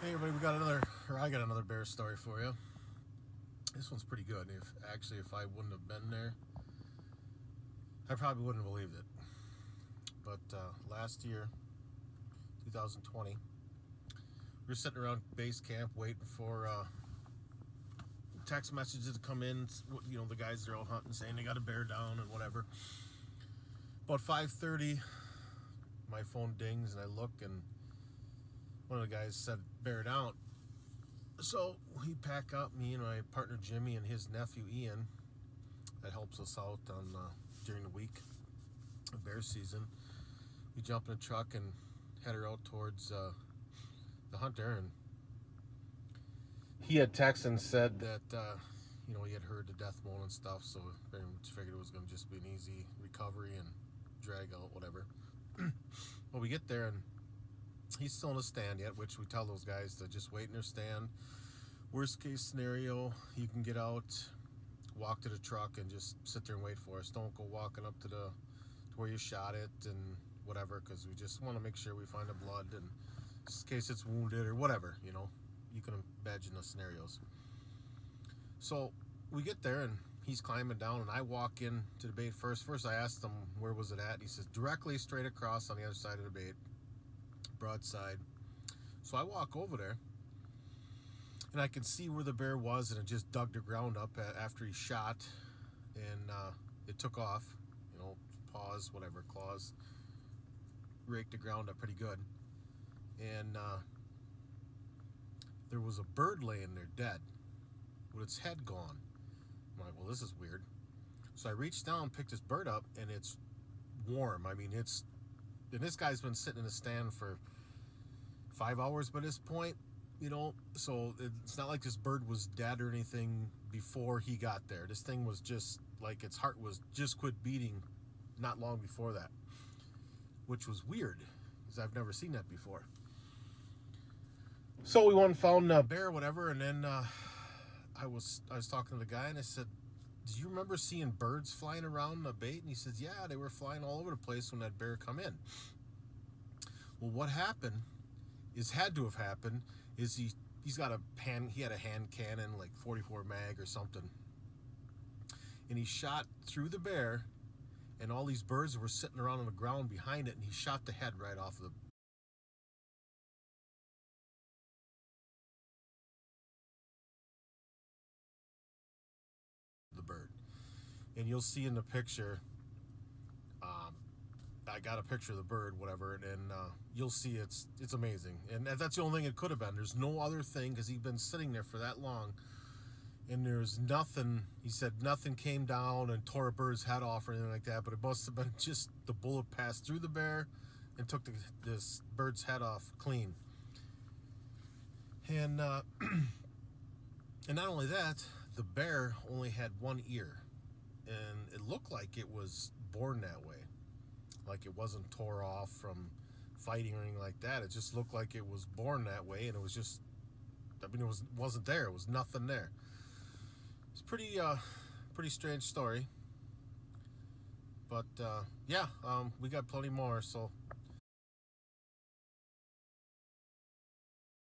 Hey everybody, I got another bear story for you. This one's pretty good. If I wouldn't have been there, I probably wouldn't have believed it. But last year, 2020, we were sitting around base camp waiting for text messages to come in. You know, the guys are out hunting saying they got a bear down and whatever. About 5:30, my phone dings and I look, and one of the guys said bear down. So we pack up, me and my partner Jimmy and his nephew Ian, that helps us out on during the week of bear season. We jump in a truck and head her out towards the hunter, and he had texted and said that he had heard the death moan and stuff, so very much figured it was going to just be an easy recovery and drag out, whatever. Well, we get there and he's still in a stand yet, which we tell those guys to just wait in their stand. Worst case scenario, you can get out, walk to the truck, and just sit there and wait for us. Don't go walking up to where you shot it and whatever, because we just want to make sure we find the blood, and just in case it's wounded or whatever, you can imagine the scenarios. So we get there and he's climbing down, and I walk in to the bait first. First I asked him where was it at, and he says directly straight across on the other side of the bait, broadside. So I walk over there and I can see where the bear was, and it just dug the ground up after he shot, and it took off, paws, whatever, claws, raked the ground up pretty good. And there was a bird laying there dead with its head gone. I'm like, well, this is weird. So I reached down, picked this bird up, and it's warm. I mean, and this guy's been sitting in a stand for 5 hours by this point, so it's not like this bird was dead or anything before he got there. This thing was just like its heart was just quit beating not long before that, which was weird because I've never seen that before. So we went and found a bear or whatever, and then I was talking to the guy, and I said, do you remember seeing birds flying around the bait? And he says, yeah, they were flying all over the place when that bear come in. Well, what happened had to have happened is he had a hand cannon, like 44 mag or something, and he shot through the bear, and all these birds were sitting around on the ground behind it, and he shot the head right off the bird. And you'll see in the picture, I got a picture of the bird, whatever, and you'll see it's amazing. And that's the only thing it could have been. There's no other thing, because he'd been sitting there for that long, and there's nothing. He said nothing came down and tore a bird's head off or anything like that, but it must have been just the bullet passed through the bear and took this bird's head off clean. And and not only that, the bear only had one ear, and it looked like it was born that way. Like it wasn't tore off from fighting or anything like that. It just looked like it was born that way, and it was just, it wasn't there. It was nothing there. It's pretty strange story. But yeah, we got plenty more, so